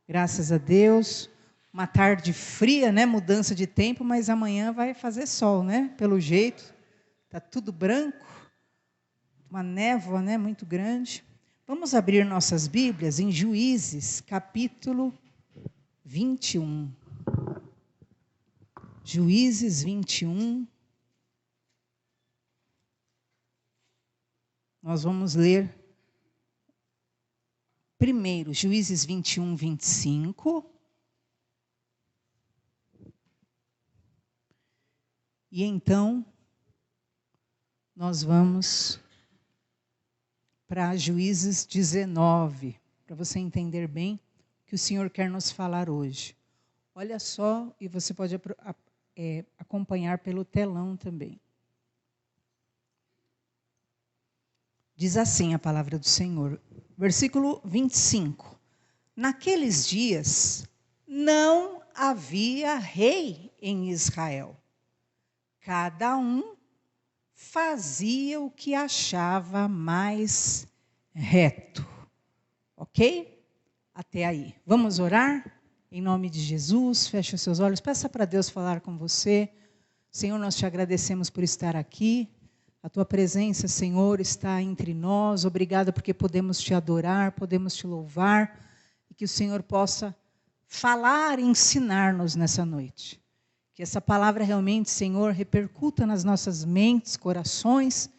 Graças a Deus. Uma tarde fria, né? Mudança de tempo, mas amanhã vai fazer sol, né? Pelo jeito. Está tudo branco. Uma névoa, né? Muito grande. Vamos abrir nossas Bíblias em Juízes, capítulo 21. Juízes 21. Nós vamos ler primeiro Juízes 21, 25. E então, nós vamos para Juízes 19, para você entender bem o que o Senhor quer nos falar hoje. Olha só, e você pode acompanhar pelo telão também. Diz assim a palavra do Senhor, versículo 25. Naqueles dias não havia rei em Israel. Cada um fazia o que achava mais reto. Ok? Até aí. Vamos orar? Em nome de Jesus, feche os seus olhos. Peça para Deus falar com você. Senhor, nós te agradecemos por estar aqui. A tua presença, Senhor, está entre nós. Obrigada porque podemos te adorar, podemos te louvar. E que o Senhor possa falar e ensinar-nos nessa noite. Que essa palavra realmente, Senhor, repercuta nas nossas mentes, corações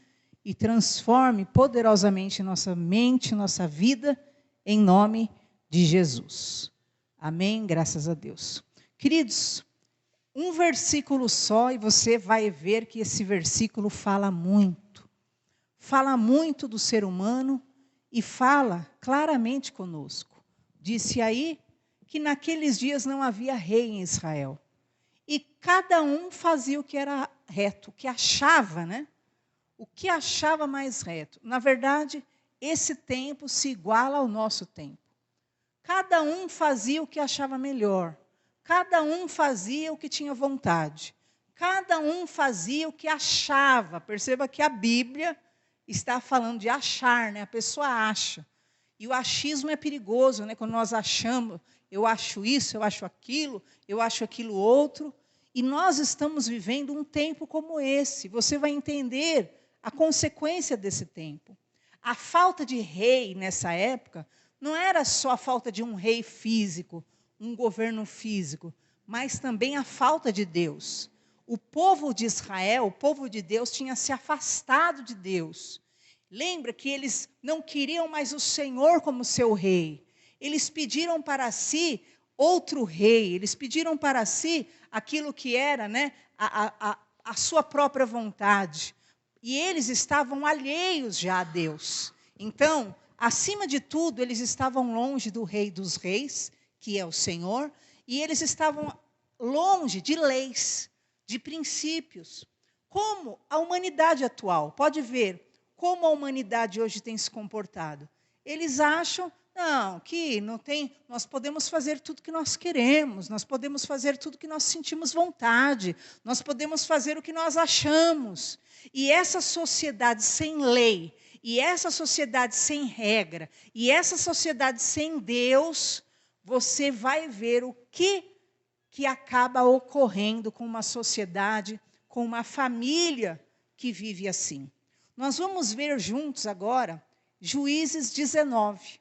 e transforme poderosamente nossa mente, nossa vida, em nome de Jesus. Amém? Graças a Deus. Queridos, um versículo só e você vai ver que esse versículo fala muito. Fala muito do ser humano e fala claramente conosco. Disse aí que naqueles dias não havia rei em Israel. E cada um fazia o que era reto, o que achava, né? O que achava mais reto. Na verdade, esse tempo se iguala ao nosso tempo. Cada um fazia o que achava melhor. Cada um fazia o que tinha vontade. Cada um fazia o que achava. Perceba que a Bíblia está falando de achar, né? A pessoa acha. E o achismo é perigoso, né? Quando nós achamos, eu acho isso, eu acho aquilo outro. E nós estamos vivendo um tempo como esse. Você vai entender a consequência desse tempo. A falta de rei nessa época não era só a falta de um rei físico, um governo físico, mas também a falta de Deus. O povo de Israel, o povo de Deus, tinha se afastado de Deus. Lembra que eles não queriam mais o Senhor como seu rei. Eles pediram para si outro rei. Eles pediram para si aquilo que era, né, a sua própria vontade. E eles estavam alheios já a Deus. Então, acima de tudo, eles estavam longe do Rei dos Reis, que é o Senhor, e eles estavam longe de leis, de princípios. Como a humanidade atual, pode ver como a humanidade hoje tem se comportado. Eles acham, não tem, nós podemos fazer tudo que nós queremos, nós podemos fazer tudo que nós sentimos vontade, nós podemos fazer o que nós achamos. E essa sociedade sem lei, e essa sociedade sem regra, e essa sociedade sem Deus, você vai ver o que acaba ocorrendo com uma sociedade, com uma família que vive assim. Nós vamos ver juntos agora Juízes 19.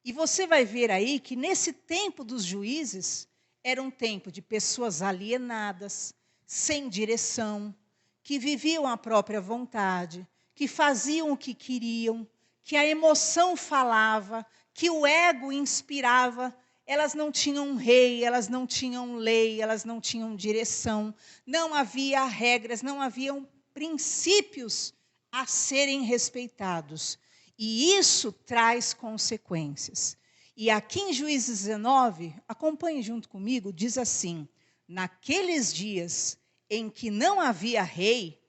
E você vai ver aí que nesse tempo dos juízes, era um tempo de pessoas alienadas, sem direção, que viviam a própria vontade, que faziam o que queriam, que a emoção falava, que o ego inspirava. Elas não tinham rei, elas não tinham lei, elas não tinham direção, não havia regras, não haviam princípios a serem respeitados. E isso traz consequências. E aqui em Juízes 19, acompanhe junto comigo, diz assim: naqueles dias em que não havia rei,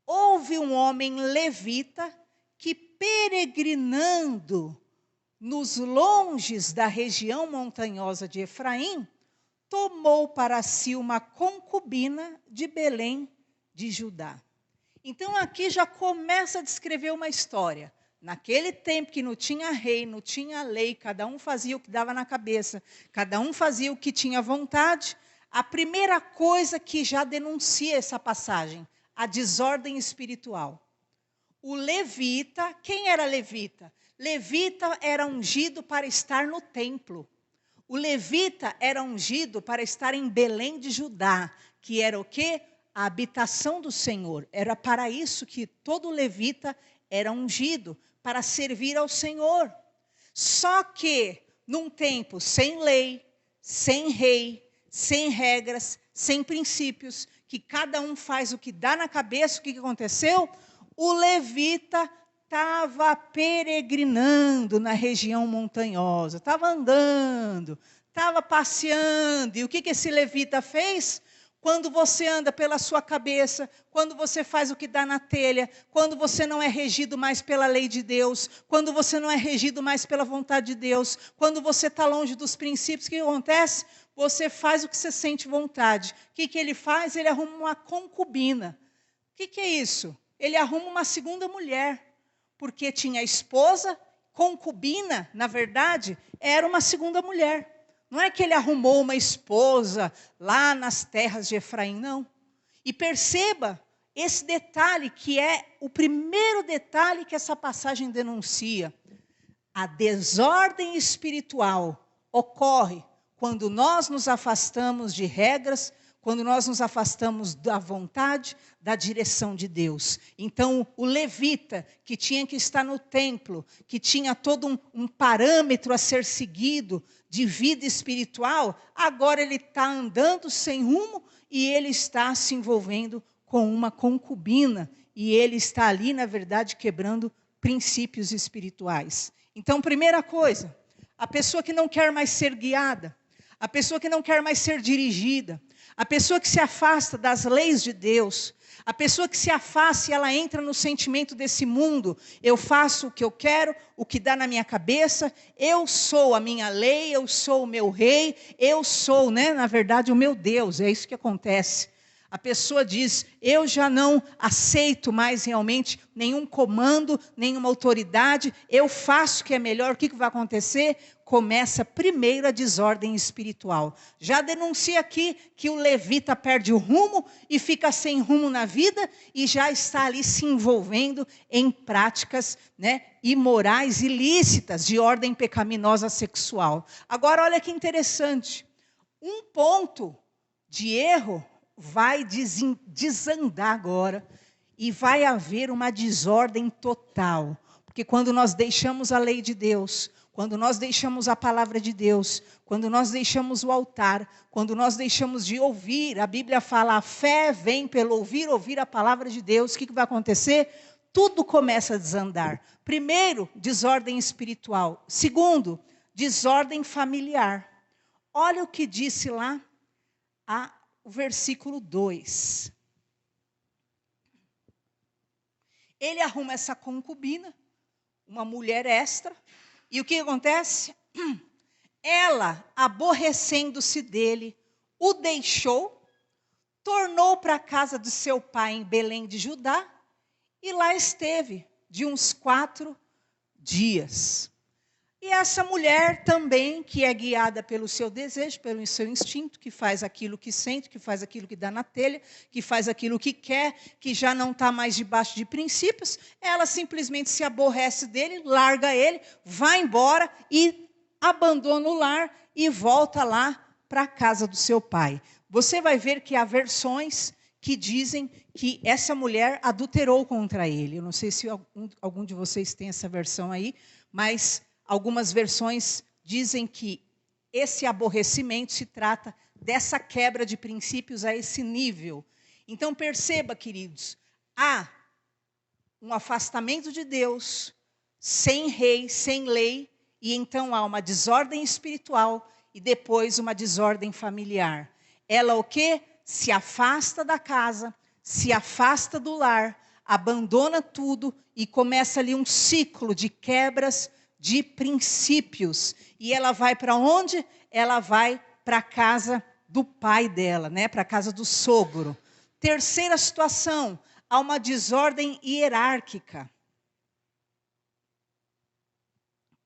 houve um homem levita que, peregrinando nos longes da região montanhosa de Efraim, tomou para si uma concubina de Belém de Judá. Então aqui já começa a descrever uma história. naquele tempo que não tinha rei, não tinha lei, cada um fazia o que dava na cabeça, cada um fazia o que tinha vontade, a primeira coisa que já denuncia essa passagem, a desordem espiritual. O levita, quem era levita? Levita era ungido para estar no templo. O levita era ungido para estar em Belém de Judá, que era o quê? A habitação do Senhor. Era para isso que todo levita era ungido, para servir ao Senhor. Só que, num tempo sem lei, sem rei, sem regras, sem princípios, que cada um faz o que dá na cabeça, o que aconteceu? O levita estava peregrinando na região montanhosa, estava andando, estava passeando. E o que esse levita fez? Quando você anda pela sua cabeça, quando você faz o que dá na telha, quando você não é regido mais pela lei de Deus, quando você não é regido mais pela vontade de Deus, quando você está longe dos princípios, o que acontece? Você faz o que você sente vontade. O que ele faz? Ele arruma uma concubina. O que é isso? Ele arruma uma segunda mulher. Porque tinha esposa, concubina, na verdade, era uma segunda mulher. Não é que ele arrumou uma esposa lá nas terras de Efraim, não. E perceba esse detalhe, que é o primeiro detalhe que essa passagem denuncia. A desordem espiritual ocorre quando nós nos afastamos de regras, quando nós nos afastamos da vontade, da direção de Deus. Então, o levita, que tinha que estar no templo, que tinha todo um parâmetro a ser seguido de vida espiritual, agora ele está andando sem rumo e ele está se envolvendo com uma concubina. E ele está ali, na verdade, quebrando princípios espirituais. Então, primeira coisa, a pessoa que não quer mais ser guiada, a pessoa que não quer mais ser dirigida, a pessoa que se afasta das leis de Deus, a pessoa que se afasta e ela entra no sentimento desse mundo, eu faço o que eu quero, o que dá na minha cabeça, eu sou a minha lei, eu sou o meu rei, eu sou, na verdade, o meu Deus, é isso que acontece. A pessoa diz, eu já não aceito mais realmente nenhum comando, nenhuma autoridade, eu faço o que é melhor, o que vai acontecer? Começa primeiro a desordem espiritual. Já denuncia aqui que o levita perde o rumo e fica sem rumo na vida e já está ali se envolvendo em práticas imorais, ilícitas, de ordem pecaminosa sexual. Agora, olha que interessante. Um ponto de erro vai desandar agora e vai haver uma desordem total. Porque quando nós deixamos a lei de Deus, quando nós deixamos a palavra de Deus, quando nós deixamos o altar, quando nós deixamos de ouvir, a Bíblia fala, a fé vem pelo ouvir a palavra de Deus, o que vai acontecer? Tudo começa a desandar. Primeiro, desordem espiritual. Segundo, desordem familiar. Olha o que disse lá o versículo 2. Ele arruma essa concubina, uma mulher extra, e o que acontece? Ela, aborrecendo-se dele, o deixou, tornou para a casa de seu pai em Belém de Judá, e lá esteve de uns 4 dias. E essa mulher também, que é guiada pelo seu desejo, pelo seu instinto, que faz aquilo que sente, que faz aquilo que dá na telha, que faz aquilo que quer, que já não está mais debaixo de princípios, ela simplesmente se aborrece dele, larga ele, vai embora e abandona o lar e volta lá para a casa do seu pai. Você vai ver que há versões que dizem que essa mulher adulterou contra ele. Eu não sei se algum de vocês tem essa versão aí, mas algumas versões dizem que esse aborrecimento se trata dessa quebra de princípios a esse nível. Então perceba, queridos, há um afastamento de Deus, sem rei, sem lei, e então há uma desordem espiritual e depois uma desordem familiar. Ela o quê? Se afasta da casa, se afasta do lar, abandona tudo e começa ali um ciclo de quebras de princípios. E ela vai para onde? Ela vai para a casa do pai dela, para a casa do sogro. Terceira situação, há uma desordem hierárquica.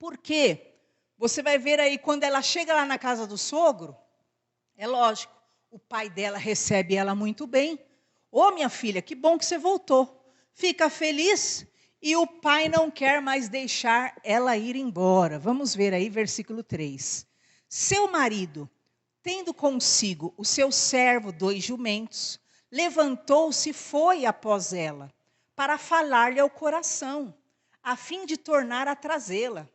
Por quê? Você vai ver aí, quando ela chega lá na casa do sogro, é lógico, o pai dela recebe ela muito bem. Ô, minha filha, que bom que você voltou. Fica feliz e o pai não quer mais deixar ela ir embora. Vamos ver aí, versículo 3. Seu marido, tendo consigo o seu servo 2 jumentos, levantou-se e foi após ela, para falar-lhe ao coração, a fim de tornar a trazê-la.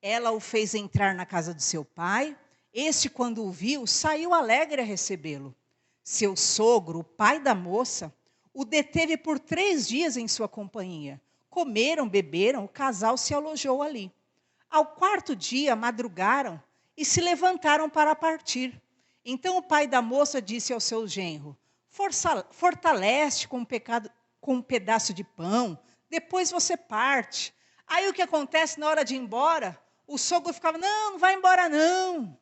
Ela o fez entrar na casa do seu pai. Este, quando o viu, saiu alegre a recebê-lo. Seu sogro, o pai da moça, o deteve por 3 dias em sua companhia. Comeram, beberam, o casal se alojou ali. Ao 4º dia, madrugaram e se levantaram para partir. Então o pai da moça disse ao seu genro: fortalece com um pedaço de pão, depois você parte. Aí o que acontece na hora de ir embora? O sogro ficava: não vai embora não.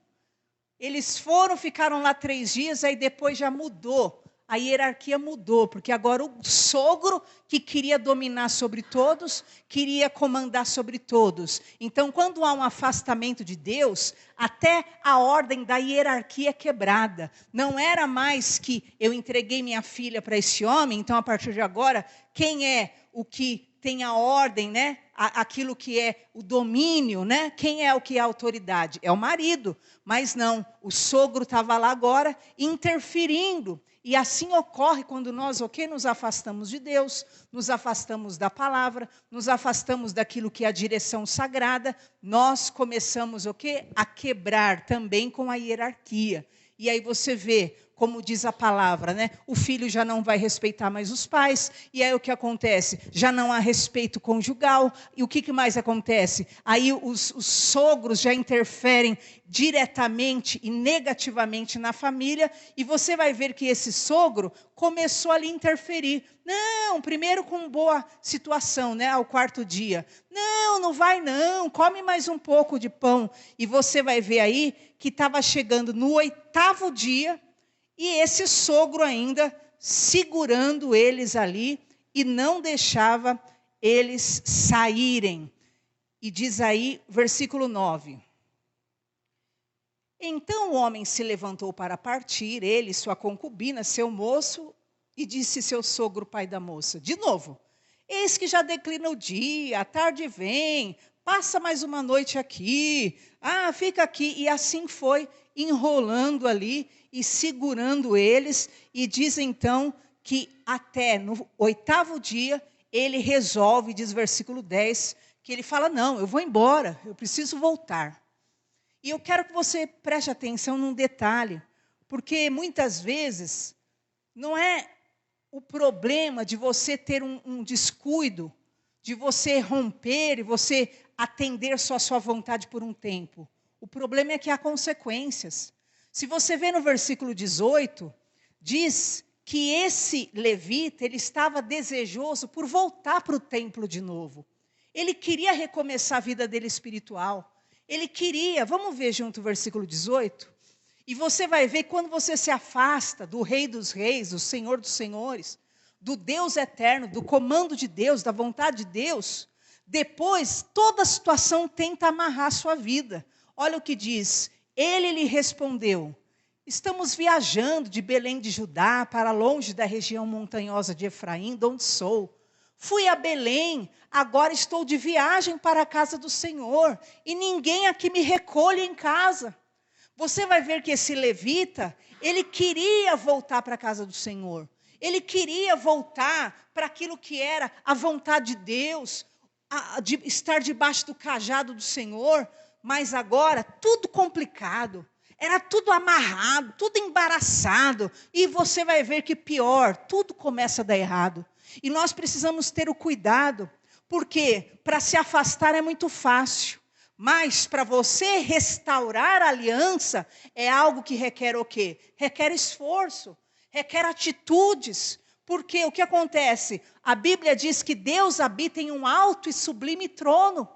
Eles foram, ficaram lá 3 dias, aí depois já mudou. A hierarquia mudou, porque agora o sogro que queria dominar sobre todos, queria comandar sobre todos. Então, quando há um afastamento de Deus, até a ordem da hierarquia é quebrada. Não era mais que eu entreguei minha filha para esse homem, então a partir de agora, quem é o que tem a ordem, né? Aquilo que é o domínio, né? Quem é o que é a autoridade? É o marido. Mas não, o sogro estava lá agora interferindo. E assim ocorre quando nós, nos afastamos de Deus, nos afastamos da palavra, nos afastamos daquilo que é a direção sagrada, nós começamos a quebrar também com a hierarquia. E aí você vê, como diz a palavra, né? O filho já não vai respeitar mais os pais, e aí o que acontece? Já não há respeito conjugal, e o que mais acontece? Aí os sogros já interferem diretamente e negativamente na família, e você vai ver que esse sogro começou ali a interferir. Não, primeiro com boa situação, né? Ao 4º dia. Não vai não, come mais um pouco de pão. E você vai ver aí que estava chegando no 8º dia, e esse sogro ainda segurando eles ali e não deixava eles saírem. E diz aí, versículo 9. Então o homem se levantou para partir, ele, sua concubina, seu moço, e disse seu sogro, pai da moça, de novo: eis que já declina o dia, a tarde vem, passa mais uma noite aqui, fica aqui. E assim foi, enrolando ali e segurando eles. E diz então que até no 8º dia, ele resolve, diz versículo 10, que ele fala: não, eu vou embora, eu preciso voltar. E eu quero que você preste atenção num detalhe, porque muitas vezes não é o problema de você ter um descuido, de você romper e você atender só a sua vontade por um tempo. O problema é que há consequências. Se você vê no versículo 18, diz que esse levita, ele estava desejoso por voltar para o templo de novo. Ele queria recomeçar a vida dele espiritual. Ele queria, vamos ver junto o versículo 18? E você vai ver quando você se afasta do Rei dos Reis, do Senhor dos Senhores, do Deus eterno, do comando de Deus, da vontade de Deus, depois toda a situação tenta amarrar a sua vida. Olha o que diz: ele lhe respondeu: estamos viajando de Belém de Judá para longe da região montanhosa de Efraim, de onde sou. Fui a Belém, agora estou de viagem para a casa do Senhor, e ninguém aqui me recolhe em casa. Você vai ver que esse levita, ele queria voltar para a casa do Senhor. Ele queria voltar para aquilo que era a vontade de Deus, de estar debaixo do cajado do Senhor, mas agora tudo complicado. Era tudo amarrado, tudo embaraçado. E você vai ver que pior, tudo começa a dar errado. E nós precisamos ter o cuidado, porque para se afastar é muito fácil. Mas para você restaurar a aliança, é algo que requer o quê? Requer esforço, requer atitudes. Porque o que acontece? A Bíblia diz que Deus habita em um alto e sublime trono.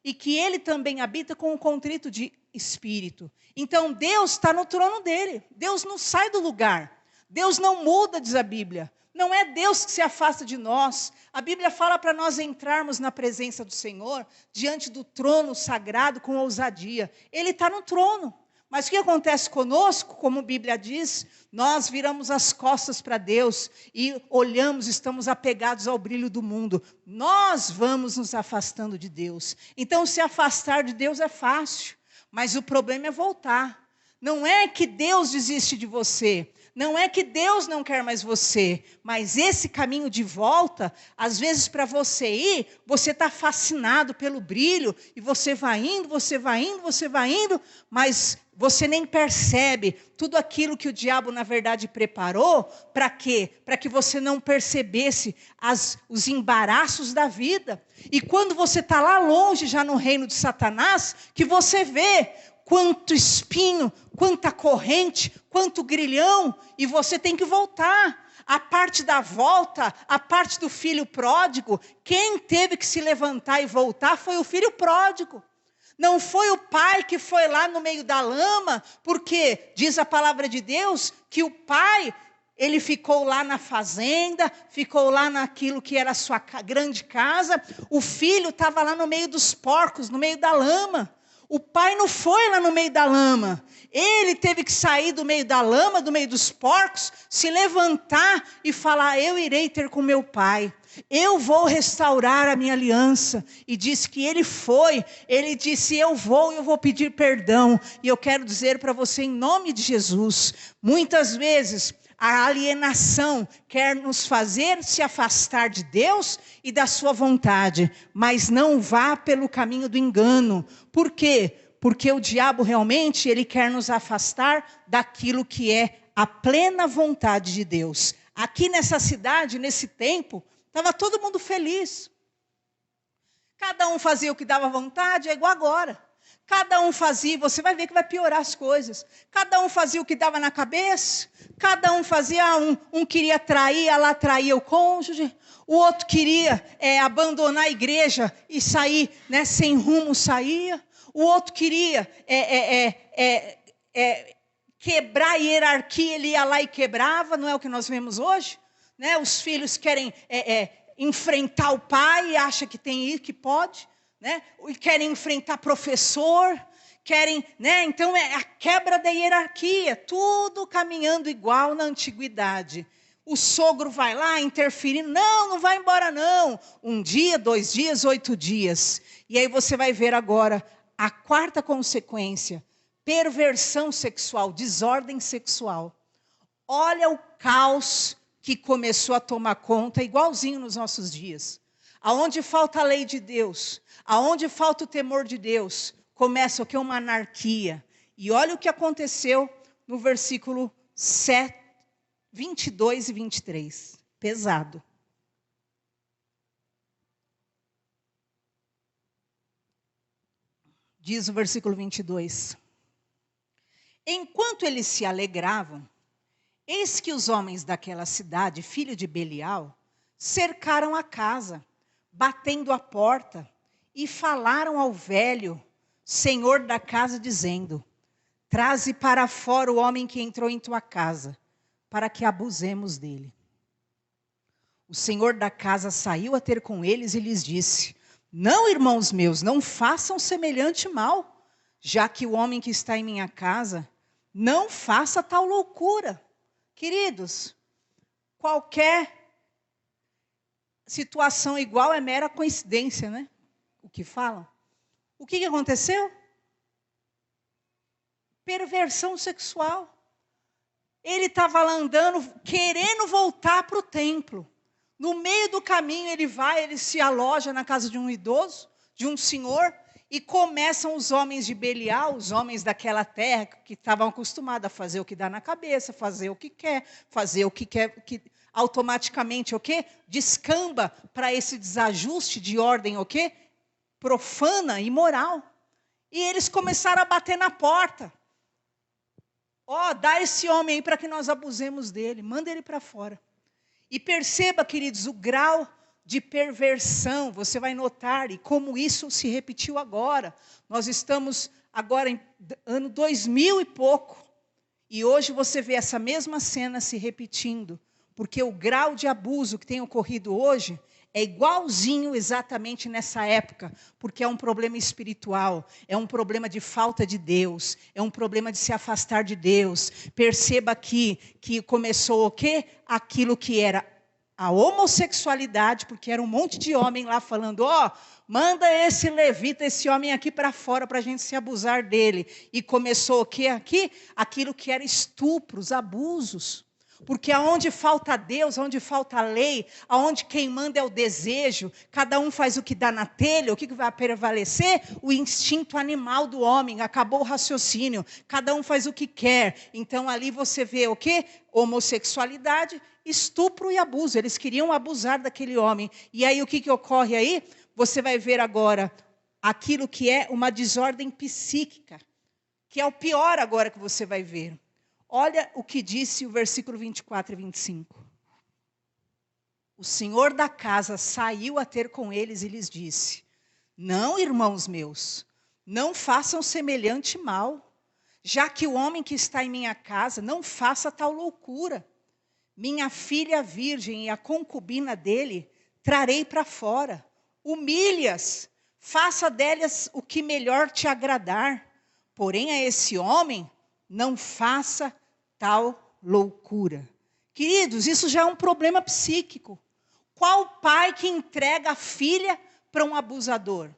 E que Ele também habita com um contrito de espírito. Então Deus está no trono dele. Deus não sai do lugar. Deus não muda, diz a Bíblia. Não é Deus que se afasta de nós. A Bíblia fala para nós entrarmos na presença do Senhor, diante do trono sagrado com ousadia. Ele está no trono. Mas o que acontece conosco, como a Bíblia diz, nós viramos as costas para Deus e olhamos, estamos apegados ao brilho do mundo. Nós vamos nos afastando de Deus. Então, se afastar de Deus é fácil, mas o problema é voltar. Não é que Deus desiste de você, não é que Deus não quer mais você, mas esse caminho de volta, às vezes para você ir, você está fascinado pelo brilho, e você vai indo, mas você nem percebe tudo aquilo que o diabo, na verdade, preparou. Para quê? Para que você não percebesse os embaraços da vida. E quando você está lá longe, já no reino de Satanás, que você vê quanto espinho, quanta corrente, quanto grilhão, e você tem que voltar. A parte da volta, a parte do filho pródigo, quem teve que se levantar e voltar foi o filho pródigo. Não foi o pai que foi lá no meio da lama, porque diz a palavra de Deus que o pai, ele ficou lá na fazenda, ficou lá naquilo que era a sua grande casa. O filho estava lá no meio dos porcos, no meio da lama. O pai não foi lá no meio da lama. Ele teve que sair do meio da lama, do meio dos porcos, se levantar e falar: eu irei ter com meu pai. Eu vou restaurar a minha aliança. E disse que ele foi. Ele disse: eu vou pedir perdão. E eu quero dizer para você, em nome de Jesus, muitas vezes a alienação quer nos fazer se afastar de Deus e da sua vontade, mas não vá pelo caminho do engano. Por quê? Porque o diabo realmente, ele quer nos afastar daquilo que é a plena vontade de Deus. Aqui nessa cidade, nesse tempo, estava todo mundo feliz. Cada um fazia o que dava vontade, é igual agora. Cada um fazia, você vai ver que vai piorar as coisas. Cada um fazia o que dava na cabeça. Cada um fazia, um queria trair, ela traía o cônjuge. O outro queria abandonar a igreja e sair, né, sem rumo, saía. O outro queria quebrar a hierarquia, ele ia lá e quebrava. Não é o que nós vemos hoje? Né? Os filhos querem enfrentar o pai e acham que tem que pode. Né? E querem enfrentar professor, querem, né? Então é a quebra da hierarquia, tudo caminhando igual na antiguidade. O sogro vai lá interferindo: não vai embora não. 1 dia, 2 dias, 8 dias. E aí você vai ver agora a quarta consequência: perversão sexual, desordem sexual. Olha o caos que começou a tomar conta, igualzinho nos nossos dias. Aonde falta a lei de Deus, aonde falta o temor de Deus, começa o que? Uma anarquia. E olha o que aconteceu no versículo 22 e 23. Pesado. Diz o versículo 22. Enquanto eles se alegravam, eis que os homens daquela cidade, filho de Belial, cercaram a casa, batendo a porta, e falaram ao velho, senhor da casa, dizendo: traze para fora o homem que entrou em tua casa, para que abusemos dele. O senhor da casa saiu a ter com eles e lhes disse: não, irmãos meus, não façam semelhante mal, já que o homem que está em minha casa não faça tal loucura. Queridos, qualquer situação igual é mera coincidência, né? O que falam. O que aconteceu? Perversão sexual. Ele estava lá andando, querendo voltar para o templo. No meio do caminho ele se aloja na casa de um idoso, de um senhor, e começam os homens de Belial, os homens daquela terra, que estavam acostumados a fazer o que dá na cabeça, fazer o que quer, que automaticamente o quê? Descamba para esse desajuste de ordem o quê? Profana e moral. E eles começaram a bater na porta. Dá esse homem aí para que nós abusemos dele, manda ele para fora. E perceba, queridos, o grau de perversão, você vai notar, e como isso se repetiu agora. Nós estamos agora em ano 2000 e pouco, e hoje você vê essa mesma cena se repetindo. porque o grau de abuso que tem ocorrido hoje é igualzinho exatamente nessa época, porque é um problema espiritual, é um problema de falta de Deus, é um problema de se afastar de Deus. Perceba aqui que começou o quê? Aquilo que era a homossexualidade, porque era um monte de homem lá falando, manda esse levita, esse homem aqui para fora para a gente se abusar dele. E começou o quê aqui? Aquilo que era estupros, abusos. Porque aonde falta Deus, aonde falta a lei, aonde quem manda é o desejo, cada um faz o que dá na telha, o que vai prevalecer? O instinto animal do homem, acabou o raciocínio, cada um faz o que quer. Então ali você vê o quê? Homossexualidade, estupro e abuso. Eles queriam abusar daquele homem. E aí o que ocorre aí? Você vai ver agora aquilo que é uma desordem psíquica, que é o pior agora que você vai ver. Olha o que disse o versículo 24 e 25. O senhor da casa saiu a ter com eles e lhes disse: não, irmãos meus, não façam semelhante mal, já que o homem que está em minha casa não faça tal loucura. Minha filha virgem e a concubina dele trarei para fora. Humilhe-as, faça delas o que melhor te agradar. Porém a esse homem não faça tal loucura. Queridos, isso já é um problema psíquico. Qual pai que entrega a filha para um abusador?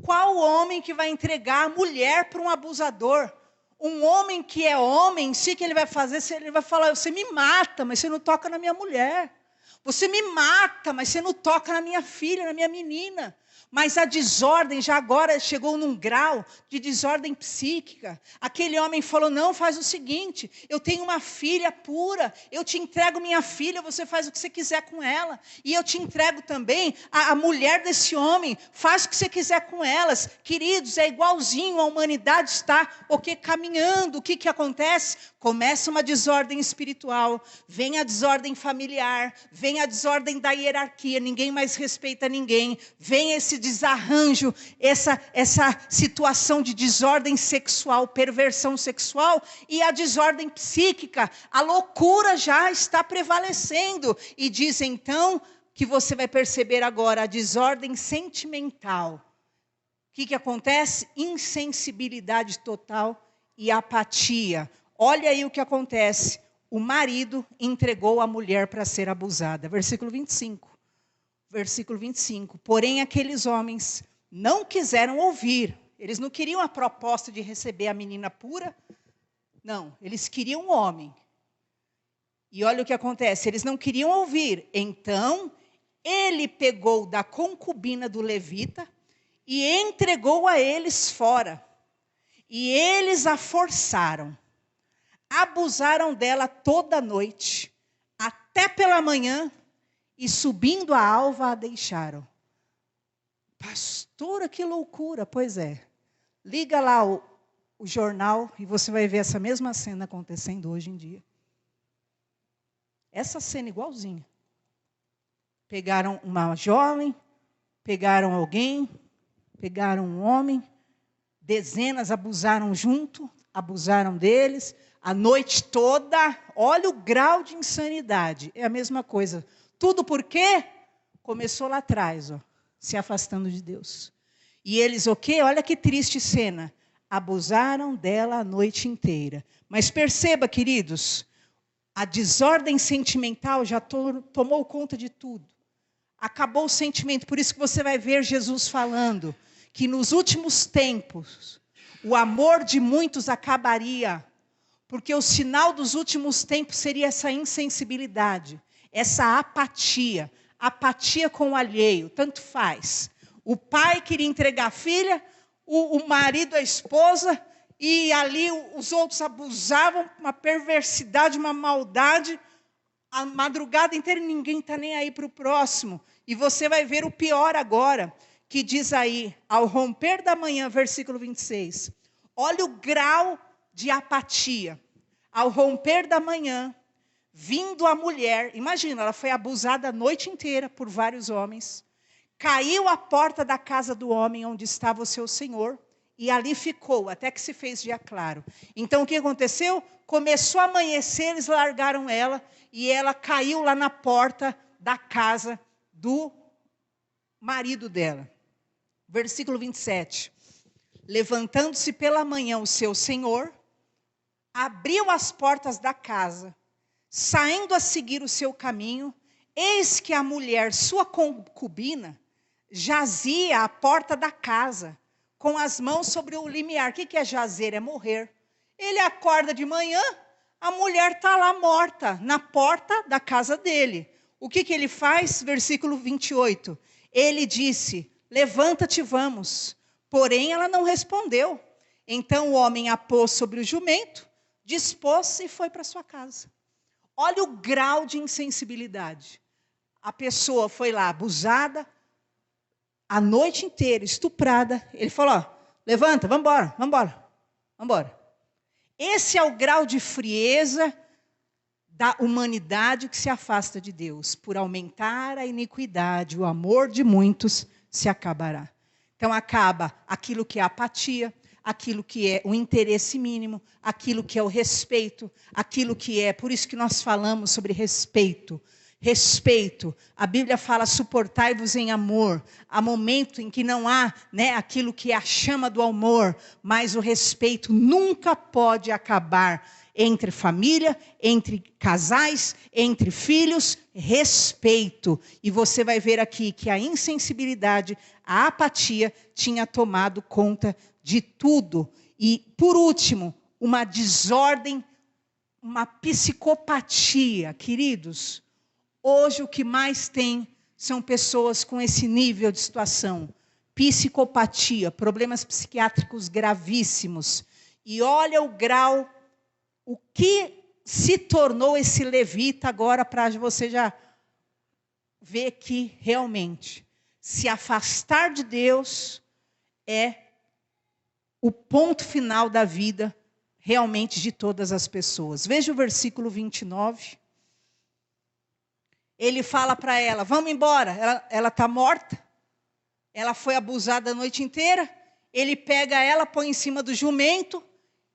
Qual homem que vai entregar a mulher para um abusador? Um homem que é homem, se que ele vai fazer, ele vai falar, você me mata, mas você não toca na minha mulher. Você me mata, mas você não toca na minha filha, na minha menina. Mas a desordem já agora chegou num grau de desordem psíquica. Aquele homem falou, não, faz o seguinte, eu tenho uma filha pura, eu te entrego minha filha, você faz o que você quiser com ela. E eu te entrego também a mulher desse homem, faz o que você quiser com elas. Queridos, é igualzinho, a humanidade está caminhando. O que acontece? Começa uma desordem espiritual, vem a desordem familiar, vem a desordem da hierarquia, ninguém mais respeita ninguém, vem esse desarranjo, essa situação de desordem sexual, perversão sexual e a desordem psíquica, a loucura já está prevalecendo. E diz então que você vai perceber agora a desordem sentimental. O que acontece? Insensibilidade total e apatia. Olha aí o que acontece. O marido entregou a mulher para ser abusada. Versículo 25. Versículo 25. Porém, aqueles homens não quiseram ouvir. Eles não queriam a proposta de receber a menina pura. Não, eles queriam um homem. E olha o que acontece. Eles não queriam ouvir. Então, ele pegou da concubina do levita e entregou a eles fora. E eles a forçaram. Abusaram dela toda a noite, até pela manhã, e subindo a alva a deixaram. Pastora, que loucura! Pois é. Liga lá o jornal e você vai ver essa mesma cena acontecendo hoje em dia. Essa cena igualzinha. Pegaram uma jovem, pegaram alguém, pegaram um homem, dezenas abusaram junto, abusaram deles, a noite toda. Olha o grau de insanidade. É a mesma coisa. Tudo por quê? Começou lá atrás, se afastando de Deus. E eles o quê? Olha que triste cena. Abusaram dela a noite inteira. Mas perceba, queridos, a desordem sentimental já tomou conta de tudo. Acabou o sentimento. Por isso que você vai ver Jesus falando que nos últimos tempos o amor de muitos acabaria. Porque o sinal dos últimos tempos seria essa insensibilidade, essa apatia com o alheio, tanto faz. O pai queria entregar a filha, o marido, a esposa, e ali os outros abusavam, uma perversidade, uma maldade, a madrugada inteira ninguém está nem aí para o próximo. E você vai ver o pior agora, que diz aí, ao romper da manhã, versículo 26, olha o grau de apatia. Ao romper da manhã, vindo a mulher, imagina, ela foi abusada a noite inteira por vários homens, caiu à porta da casa do homem onde estava o seu senhor e ali ficou, até que se fez dia claro. Então, o que aconteceu? Começou a amanhecer, eles largaram ela, e ela caiu lá na porta da casa do marido dela. Versículo 27. Levantando-se pela manhã o seu senhor, abriu as portas da casa, saindo a seguir o seu caminho, eis que a mulher, sua concubina, jazia à porta da casa, com as mãos sobre o limiar. O que é jazer? É morrer. Ele acorda de manhã, a mulher está lá morta, na porta da casa dele. O que ele faz? Versículo 28. Ele disse, levanta-te, vamos. Porém, ela não respondeu. Então o homem a pôs sobre o jumento, dispôs-se e foi para sua casa. Olha o grau de insensibilidade. A pessoa foi lá abusada, a noite inteira, estuprada. Ele falou, ó, levanta, vamos embora. Esse é o grau de frieza da humanidade que se afasta de Deus. Por aumentar a iniquidade, o amor de muitos se acabará. Então acaba aquilo que é apatia, aquilo que é o interesse mínimo, aquilo que é o respeito, aquilo que é, por isso que nós falamos sobre respeito. Respeito, a Bíblia fala, suportai-vos em amor. Há momento em que não há, aquilo que é a chama do amor, mas o respeito nunca pode acabar entre família, entre casais, entre filhos, respeito. E você vai ver aqui que a insensibilidade, a apatia tinha tomado conta de tudo. E, por último, uma desordem, uma psicopatia, queridos. Hoje o que mais tem são pessoas com esse nível de situação. Psicopatia, problemas psiquiátricos gravíssimos. E olha o grau, o que se tornou esse levita agora, para você já ver que realmente se afastar de Deus é o ponto final da vida realmente de todas as pessoas. Veja o versículo 29. Ele fala para ela, vamos embora, ela está morta, ela foi abusada a noite inteira, ele pega ela, põe em cima do jumento,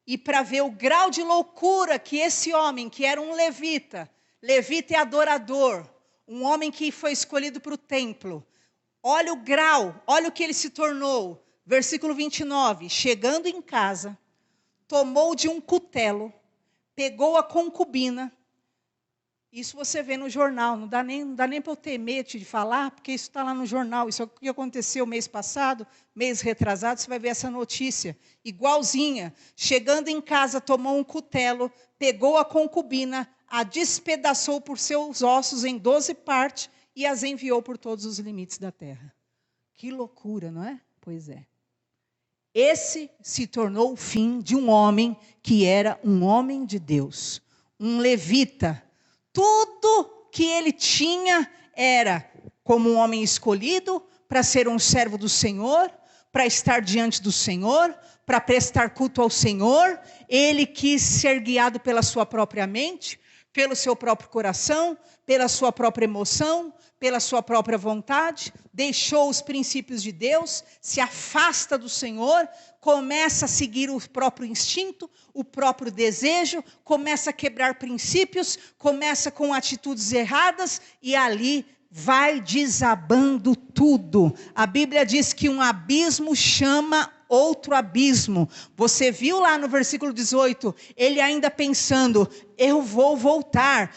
e para ver o grau de loucura que esse homem, que era um levita é adorador, um homem que foi escolhido para o templo, olha o grau, olha o que ele se tornou, versículo 29, chegando em casa, tomou de um cutelo, pegou a concubina. Isso você vê no jornal, não dá nem para eu ter medo de falar, porque isso está lá no jornal. Isso é o que aconteceu mês passado, mês retrasado, você vai ver essa notícia. Igualzinha, chegando em casa, tomou um cutelo, pegou a concubina, a despedaçou por seus ossos em 12 partes e as enviou por todos os limites da terra. Que loucura, não é? Pois é. Esse se tornou o fim de um homem que era um homem de Deus, um levita. Tudo que ele tinha era como um homem escolhido para ser um servo do Senhor, para estar diante do Senhor, para prestar culto ao Senhor. Ele quis ser guiado pela sua própria mente, pelo seu próprio coração, pela sua própria emoção, pela sua própria vontade, deixou os princípios de Deus, se afasta do Senhor, começa a seguir o próprio instinto, o próprio desejo, começa a quebrar princípios, começa com atitudes erradas e ali vai desabando tudo. A Bíblia diz que um abismo chama outro abismo. Você viu lá no versículo 18, ele ainda pensando, eu vou voltar,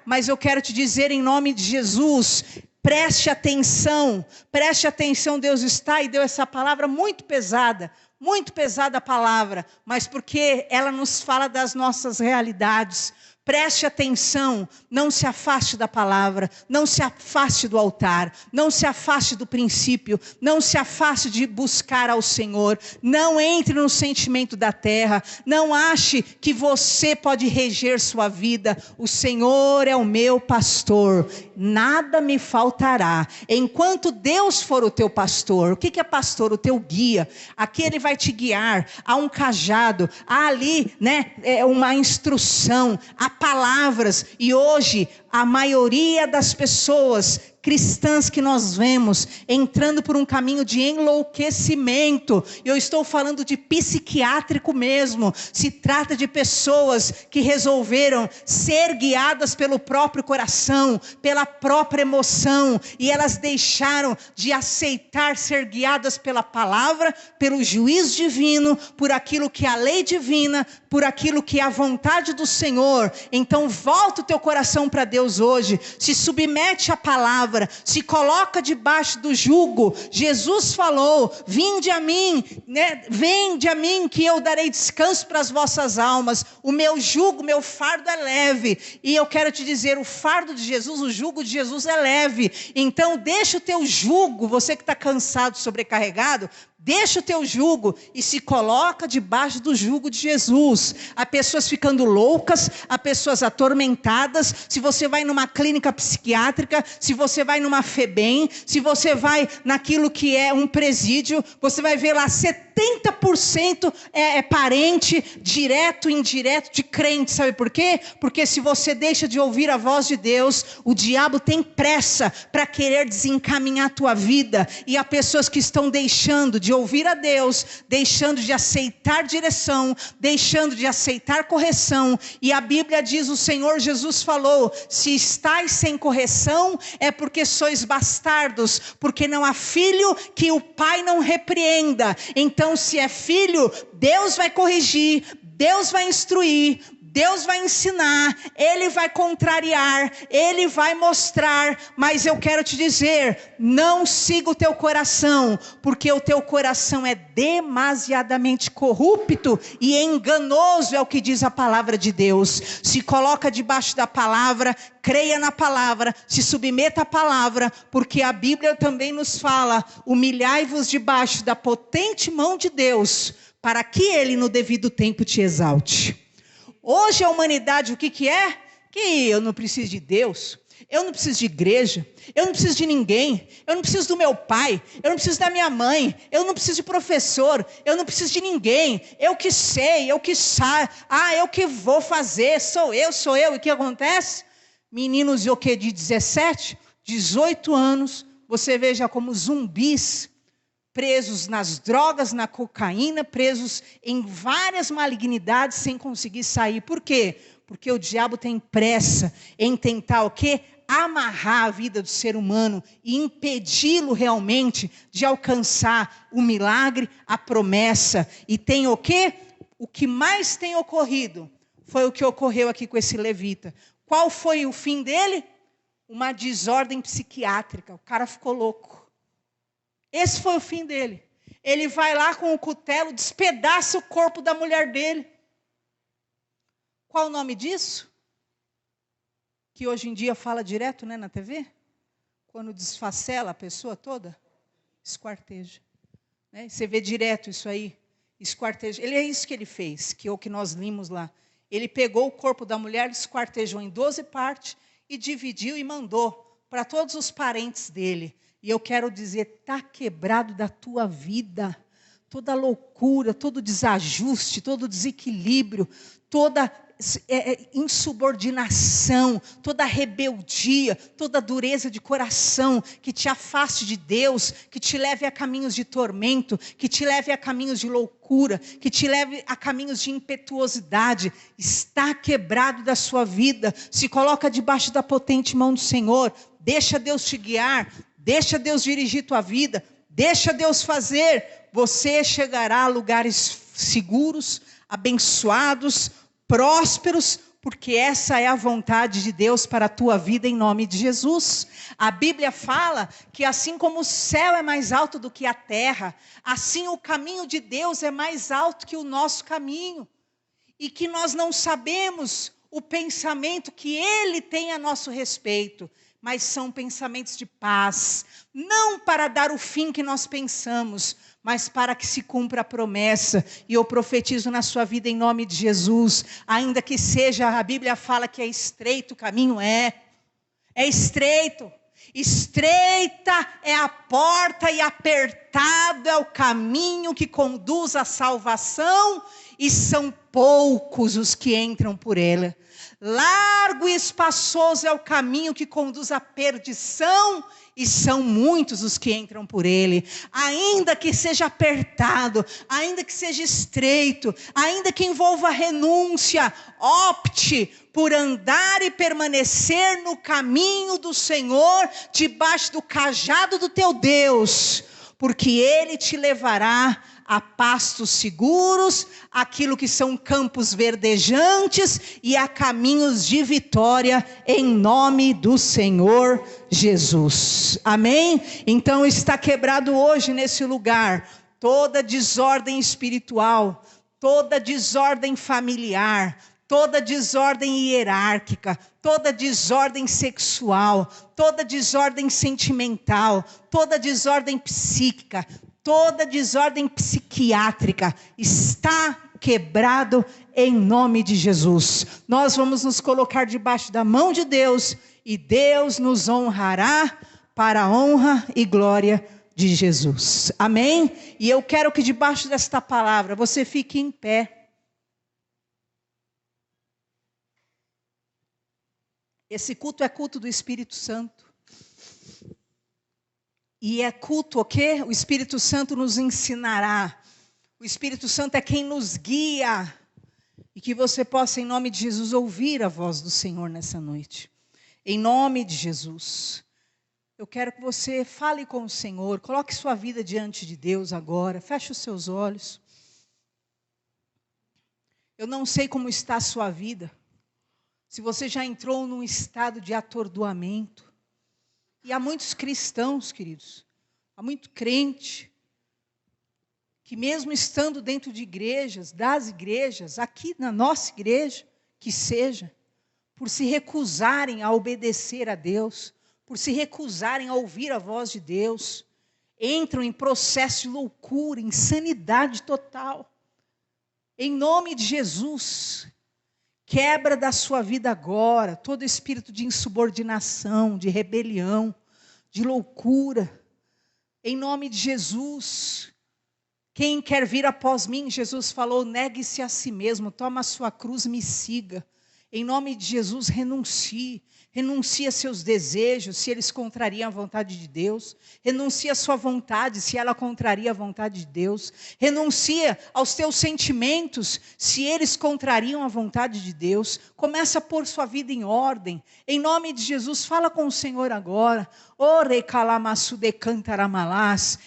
mas eu quero te dizer em nome de Jesus, preste atenção, Deus está, e deu essa palavra muito pesada a palavra, mas porque ela nos fala das nossas realidades. Preste atenção, não se afaste da palavra, não se afaste do altar, não se afaste do princípio, não se afaste de buscar ao Senhor, não entre no sentimento da terra, não ache que você pode reger sua vida. O Senhor é o meu pastor, nada me faltará. Enquanto Deus for o teu pastor, o que é pastor? O teu guia, aqui ele vai te guiar, há um cajado, há ali uma instrução, há palavras, e hoje a maioria das pessoas cristãs que nós vemos entrando por um caminho de enlouquecimento. Eu estou falando de psiquiátrico mesmo. Se trata de pessoas que resolveram ser guiadas pelo próprio coração, pela própria emoção, e elas deixaram de aceitar ser guiadas pela palavra, pelo juízo divino, por aquilo que é a lei divina, por aquilo que é a vontade do Senhor. Então volta o teu coração para Deus hoje, se submete à palavra, se coloca debaixo do jugo. Jesus falou: vinde a mim, né? Vinde a mim que eu darei descanso para as vossas almas. O meu jugo, meu fardo é leve. E eu quero te dizer, o fardo de Jesus, o jugo de Jesus é leve. Então deixa o teu jugo, você que está cansado, sobrecarregado, deixa o teu jugo e se coloca debaixo do jugo de Jesus. Há pessoas ficando loucas, há pessoas atormentadas. Se você vai numa clínica psiquiátrica, se você vai numa FEBEM, se você vai naquilo que é um presídio, você vai ver lá 70% é parente, direto e indireto, de crente. Sabe por quê? Porque se você deixa de ouvir a voz de Deus, o diabo tem pressa para querer desencaminhar a tua vida. E há pessoas que estão deixando de ouvir a Deus, deixando de aceitar direção, deixando de aceitar correção. E a Bíblia diz, o Senhor Jesus falou: se estáis sem correção, é porque sois bastardos, porque não há filho que o pai não repreenda. Então, se é filho, Deus vai corrigir, Deus vai instruir, Deus vai ensinar, Ele vai contrariar, Ele vai mostrar. Mas eu quero te dizer, não siga o teu coração, porque o teu coração é demasiadamente corrupto e enganoso, é o que diz a palavra de Deus. Se coloca debaixo da palavra, creia na palavra, se submeta à palavra, porque a Bíblia também nos fala: humilhai-vos debaixo da potente mão de Deus, para que Ele no devido tempo te exalte. Hoje a humanidade, o que é? Que eu não preciso de Deus, eu não preciso de igreja, eu não preciso de ninguém, eu não preciso do meu pai, eu não preciso da minha mãe, eu não preciso de professor, eu não preciso de ninguém, eu que sei, eu que sei, eu que vou fazer, sou eu. E o que acontece? Meninos de 17, 18 anos, você veja como zumbis, presos nas drogas, na cocaína, presos em várias malignidades sem conseguir sair. Por quê? Porque o diabo tem pressa em tentar o quê? Amarrar a vida do ser humano e impedi-lo realmente de alcançar o milagre, a promessa. E tem o quê? O que mais tem ocorrido foi o que ocorreu aqui com esse levita. Qual foi o fim dele? Uma desordem psiquiátrica. O cara ficou louco. Esse foi o fim dele. Ele vai lá com o cutelo, despedaça o corpo da mulher dele. Qual o nome disso? Que hoje em dia fala direto, né, na TV? Quando desfacela a pessoa toda, esquarteja. Né? Você vê direto isso aí, esquarteja. É isso que ele fez, que é o que nós limos lá. Ele pegou o corpo da mulher, esquartejou em 12 partes e dividiu e mandou para todos os parentes dele. E eu quero dizer, está quebrado da tua vida, toda loucura, todo desajuste, todo desequilíbrio, toda insubordinação, toda rebeldia, toda dureza de coração, que te afaste de Deus, que te leve a caminhos de tormento, que te leve a caminhos de loucura, que te leve a caminhos de impetuosidade, está quebrado da sua vida. Se coloca debaixo da potente mão do Senhor, deixa Deus te guiar, deixa Deus dirigir tua vida, deixa Deus fazer. Você chegará a lugares seguros, abençoados, prósperos, porque essa é a vontade de Deus para a tua vida em nome de Jesus. A Bíblia fala que assim como o céu é mais alto do que a terra, assim o caminho de Deus é mais alto que o nosso caminho. E que nós não sabemos o pensamento que Ele tem a nosso respeito, mas são pensamentos de paz, não para dar o fim que nós pensamos, mas para que se cumpra a promessa. E eu profetizo na sua vida em nome de Jesus, ainda que seja, a Bíblia fala que é estreito o caminho, é estreito, estreita é a porta e apertada apertado é o caminho que conduz à salvação, e são poucos os que entram por ela. Largo e espaçoso é o caminho que conduz à perdição, e são muitos os que entram por ele. Ainda que seja apertado, ainda que seja estreito, ainda que envolva renúncia, opte por andar e permanecer no caminho do Senhor, debaixo do cajado do teu Deus, porque ele te levará a pastos seguros, aquilo que são campos verdejantes e a caminhos de vitória, em nome do Senhor Jesus. Amém? Então está quebrado hoje nesse lugar toda desordem espiritual, toda desordem familiar, toda desordem hierárquica, toda desordem sexual, toda desordem sentimental, toda desordem psíquica, toda desordem psiquiátrica está quebrado em nome de Jesus. Nós vamos nos colocar debaixo da mão de Deus e Deus nos honrará para a honra e glória de Jesus. Amém? E eu quero que debaixo desta palavra você fique em pé. Esse culto é culto do Espírito Santo. E é culto o quê? O Espírito Santo nos ensinará. O Espírito Santo é quem nos guia. E que você possa, em nome de Jesus, ouvir a voz do Senhor nessa noite. Em nome de Jesus. Eu quero que você fale com o Senhor. Coloque sua vida diante de Deus agora. Feche os seus olhos. Eu não sei como está a sua vida. Se você já entrou num estado de atordoamento. E há muitos cristãos, queridos, há muito crente, que mesmo estando dentro de igrejas, das igrejas, aqui na nossa igreja, que seja, por se recusarem a obedecer a Deus, por se recusarem a ouvir a voz de Deus, entram em processo de loucura, insanidade total. Em nome de Jesus, quebra da sua vida agora todo espírito de insubordinação, de rebelião, de loucura. Em nome de Jesus. Quem quer vir após mim, Jesus falou, negue-se a si mesmo, toma a sua cruz e me siga. Em nome de Jesus, renuncie. Renuncie a seus desejos, se eles contrariam a vontade de Deus. Renuncie a sua vontade, se ela contraria a vontade de Deus. Renuncie aos teus sentimentos, se eles contrariam a vontade de Deus. Comece a pôr sua vida em ordem. Em nome de Jesus, fala com o Senhor agora.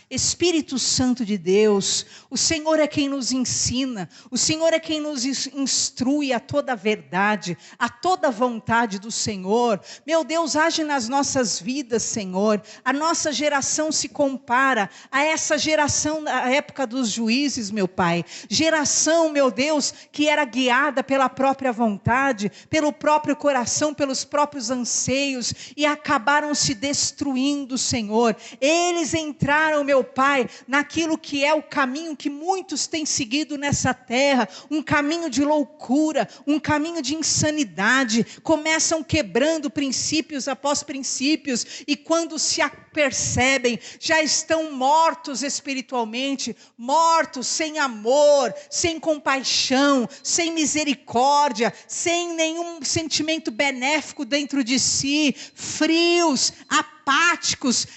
Espírito Santo de Deus, o Senhor é quem nos ensina, o Senhor é quem nos instrui a toda a verdade, a toda a vontade do Senhor. Meu Deus, age nas nossas vidas, Senhor. A nossa geração se compara a essa geração da época dos juízes, meu Pai. Geração, meu Deus, que era guiada pela própria vontade, pelo próprio coração, pelos próprios anseios, e acabaram se destruindo, Senhor. Eles entraram, meu Pai, naquilo que é o caminho que muitos têm seguido nessa terra, um caminho de loucura, um caminho de insanidade. Começam quebrando princípios após princípios, e quando se percebem, já estão mortos espiritualmente, mortos sem amor, sem compaixão, sem misericórdia, sem nenhum sentimento benéfico dentro de si, frios, apáticos.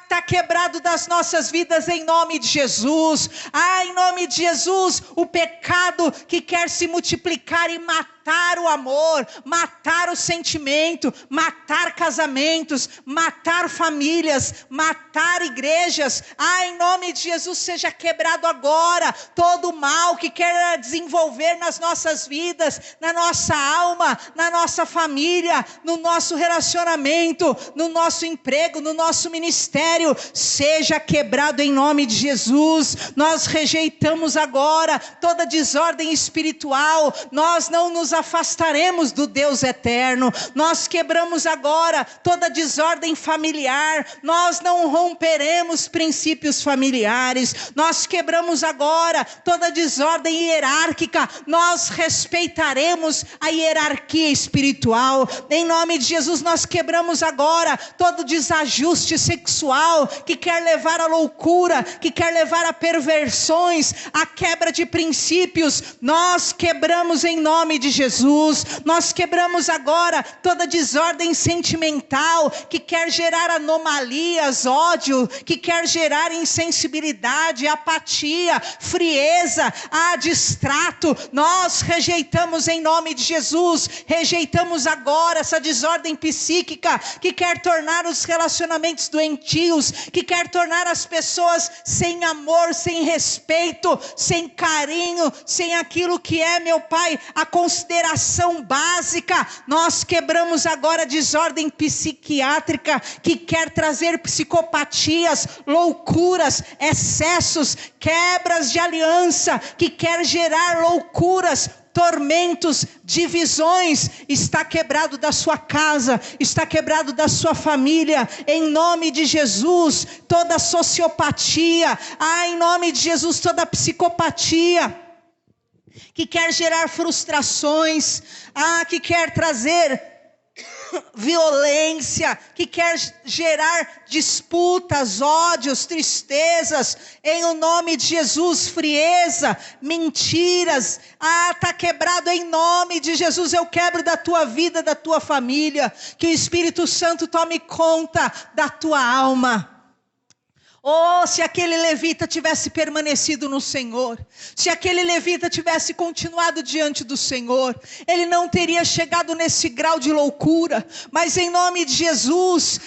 Está quebrado das nossas vidas em nome de Jesus. Em nome de Jesus, o pecado que quer se multiplicar e matar o amor, matar o sentimento, matar casamentos, matar famílias, matar igrejas. Em nome de Jesus, seja quebrado agora todo o mal que quer desenvolver nas nossas vidas, na nossa alma, na nossa família, no nosso relacionamento, no nosso emprego, no nosso ministério. Seja quebrado em nome de Jesus. Nós rejeitamos agora toda desordem espiritual. Nós não nos afastaremos do Deus eterno. Nós quebramos agora toda desordem familiar. Nós não romperemos princípios familiares. Nós quebramos agora toda desordem hierárquica. Nós respeitaremos a hierarquia espiritual. Em nome de Jesus, nós quebramos agora todo todo desajuste sexual que quer levar à loucura, que quer levar a perversões, a quebra de princípios, nós quebramos em nome de Jesus. Nós quebramos agora toda desordem sentimental que quer gerar anomalias, ódio, que quer gerar insensibilidade, apatia, frieza, distrato. Nós rejeitamos em nome de Jesus, rejeitamos agora essa desordem psíquica que quer tornar os relacionamentos doentios, que quer tornar as pessoas sem amor, sem respeito, sem carinho, sem aquilo que é, meu Pai, a consideração básica. Nós quebramos agora a desordem psiquiátrica que quer trazer psicopatias, loucuras, excessos, quebras de aliança, que quer gerar loucuras, tormentos, divisões. Está quebrado da sua casa, está quebrado da sua família, em nome de Jesus. Toda sociopatia, em nome de Jesus, toda psicopatia que quer gerar frustrações, que quer trazer violência, que quer gerar disputas, ódios, tristezas, em o nome de Jesus, frieza, mentiras, está quebrado em nome de Jesus. Eu quebro da tua vida, da tua família, que o Espírito Santo tome conta da tua alma. Oh, se aquele levita tivesse permanecido no Senhor, se aquele levita tivesse continuado diante do Senhor, ele não teria chegado nesse grau de loucura. Mas em nome de Jesus,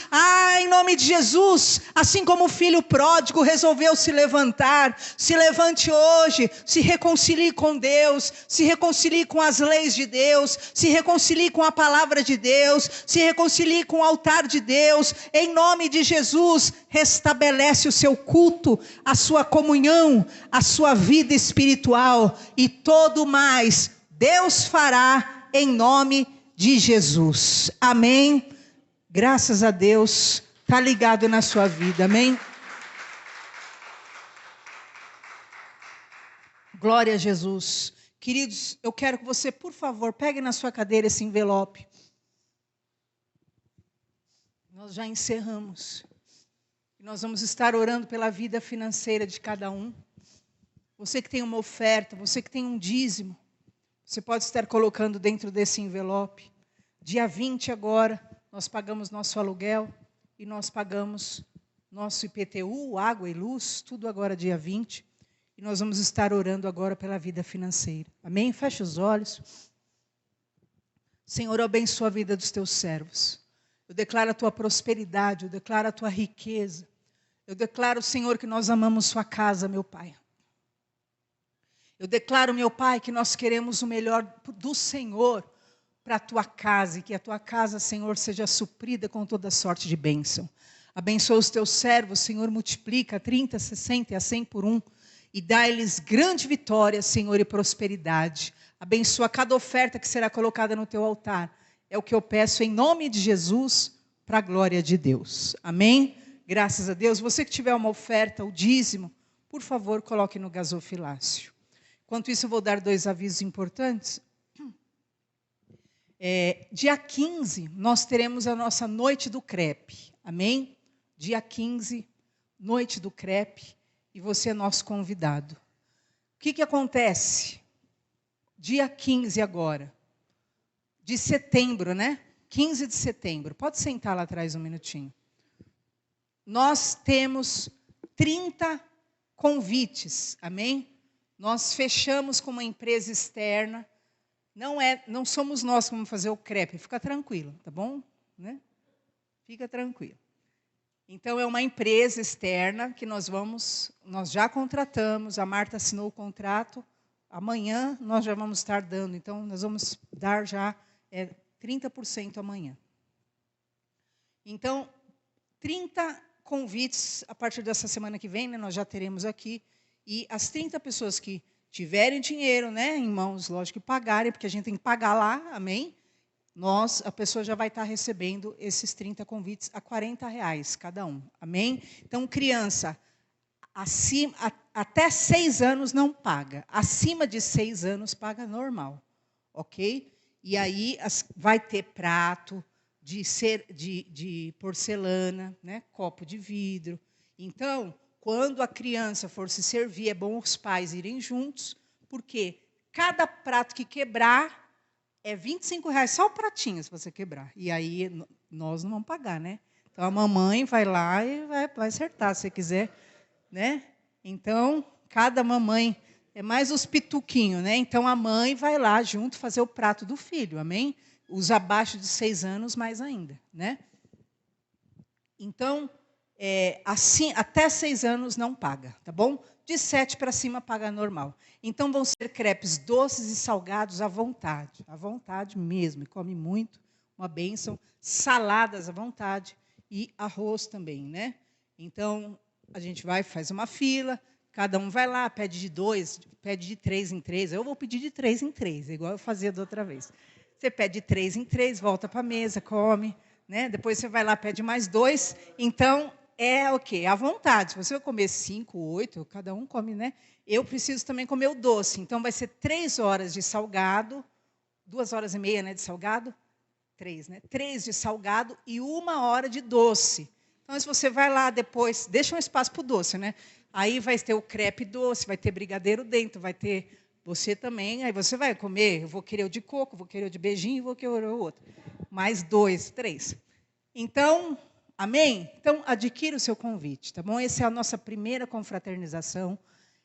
em nome de Jesus, assim como o filho pródigo resolveu se levantar, se levante hoje, se reconcilie com Deus, se reconcilie com as leis de Deus, se reconcilie com a palavra de Deus, se reconcilie com o altar de Deus. Em nome de Jesus, restabelece o seu culto, a sua comunhão, a sua vida espiritual, e todo mais Deus fará em nome de Jesus. Amém? Graças a Deus, está ligado na sua vida, amém? Glória a Jesus. Queridos, eu quero que você, por favor, pegue na sua cadeira esse envelope. Nós já encerramos. Nós vamos estar orando pela vida financeira de cada um. Você que tem uma oferta, você que tem um dízimo, você pode estar colocando dentro desse envelope. Dia 20 agora, nós pagamos nosso aluguel e nós pagamos nosso IPTU, água e luz, tudo agora dia 20. E nós vamos estar orando agora pela vida financeira. Amém? Feche os olhos. Senhor, abençoa a vida dos teus servos. Eu declaro a tua prosperidade, eu declaro a tua riqueza. Eu declaro, Senhor, que nós amamos sua casa, meu Pai. Eu declaro, meu Pai, que nós queremos o melhor do Senhor para a tua casa, e que a tua casa, Senhor, seja suprida com toda sorte de bênção. Abençoa os teus servos, Senhor, multiplica 30, 60 e a 100 por 1, e dá-lhes grande vitória, Senhor, e prosperidade. Abençoa cada oferta que será colocada no teu altar. É o que eu peço em nome de Jesus, para a glória de Deus. Amém? Graças a Deus. Você que tiver uma oferta, o dízimo, por favor, coloque no gasofilácio. Enquanto isso, eu vou dar 2 avisos importantes. Dia 15, nós teremos a nossa Noite do Crepe. Amém? Dia 15, Noite do Crepe, e você é nosso convidado. O que acontece? Dia 15 agora, de setembro, né? 15 de setembro. Pode sentar lá atrás um minutinho. Nós temos 30 convites, amém? Nós fechamos com uma empresa externa. Não somos nós que vamos fazer o crepe, fica tranquilo, tá bom? Né? Fica tranquilo. Então, é uma empresa externa que nós já contratamos, a Marta assinou o contrato, amanhã nós já vamos estar dando, então nós vamos dar já 30% amanhã. Então, 30 convites a partir dessa semana que vem, né, nós já teremos aqui, e as 30 pessoas que tiverem dinheiro, né, em mãos, lógico, que pagarem, porque a gente tem que pagar lá, amém? A pessoa já vai estar recebendo esses 30 convites a R$40 cada um, amém? Então, criança, até 6 anos não paga, acima de 6 anos paga normal, ok? E aí vai ter prato, de porcelana, né? Copo de vidro. Então, quando a criança for se servir, é bom os pais irem juntos, porque cada prato que quebrar é R$ 25 só o pratinho, se você quebrar. E aí nós não vamos pagar, né? Então a mamãe vai lá e vai acertar, se você quiser, né? Então, cada mamãe é mais os pituquinhos, né? Então a mãe vai lá junto fazer o prato do filho, amém? Os abaixo de 6 anos, mais ainda, né? Então, assim, até 6 anos não paga, tá bom? De 7 para cima paga normal. Então vão ser crepes doces e salgados à vontade mesmo, e come muito, uma bênção, saladas à vontade e arroz também, né? Então a gente vai, faz uma fila, cada um vai lá, pede de 2, pede de 3 em 3. Eu vou pedir de 3 em 3, igual eu fazia da outra vez. Você pede de 3 em 3, volta para a mesa, come, né? Depois você vai lá, pede mais 2. Então, é o quê? À vontade. Se você vai comer 5, 8, cada um come, né? Eu preciso também comer o doce. Então, vai ser 3 horas de salgado, 2 horas e meia, né, de salgado? 3, né? 3 de salgado e 1 hora de doce. Então, se você vai lá depois, deixa um espaço para o doce, né? Aí vai ter o crepe doce, vai ter brigadeiro dentro, vai ter você também. Aí você vai comer, eu vou querer o de coco, vou querer o de beijinho, vou querer o outro. Mais 2, 3. Então, amém? Então, adquira o seu convite, tá bom? Essa é a nossa primeira confraternização.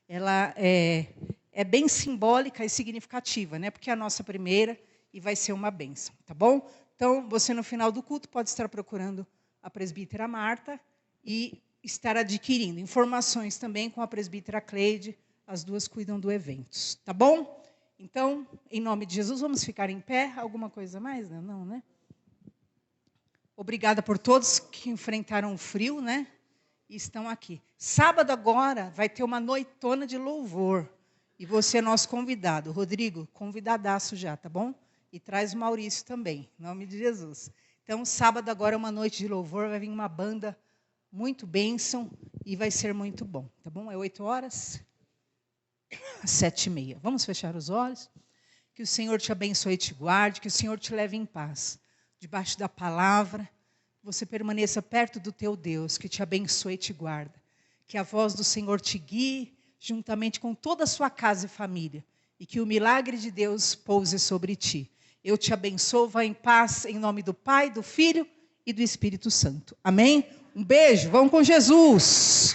Ela é bem simbólica e significativa, né? Porque é a nossa primeira e vai ser uma bênção, tá bom? Então, você, no final do culto, pode estar procurando a presbítera Marta e estar adquirindo informações também com a presbítera Cleide. As duas cuidam do evento, tá bom? Então, em nome de Jesus, vamos ficar em pé. Alguma coisa mais? Não, né? Obrigada por todos que enfrentaram o frio, né? E estão aqui. Sábado agora vai ter uma noitona de louvor. E você é nosso convidado. Rodrigo, convidadaço já, tá bom? E traz o Maurício também, em nome de Jesus. Então, sábado agora é uma noite de louvor, vai vir uma banda muito bênção e vai ser muito bom, tá bom? É 8 horas, às 7h30. Vamos fechar os olhos? Que o Senhor te abençoe e te guarde, que o Senhor te leve em paz. Debaixo da palavra, você permaneça perto do teu Deus, que te abençoe e te guarda. Que a voz do Senhor te guie, juntamente com toda a sua casa e família. E que o milagre de Deus pouse sobre ti. Eu te abençoo, vá em paz, em nome do Pai, do Filho e do Espírito Santo. Amém? Um beijo, vamos com Jesus.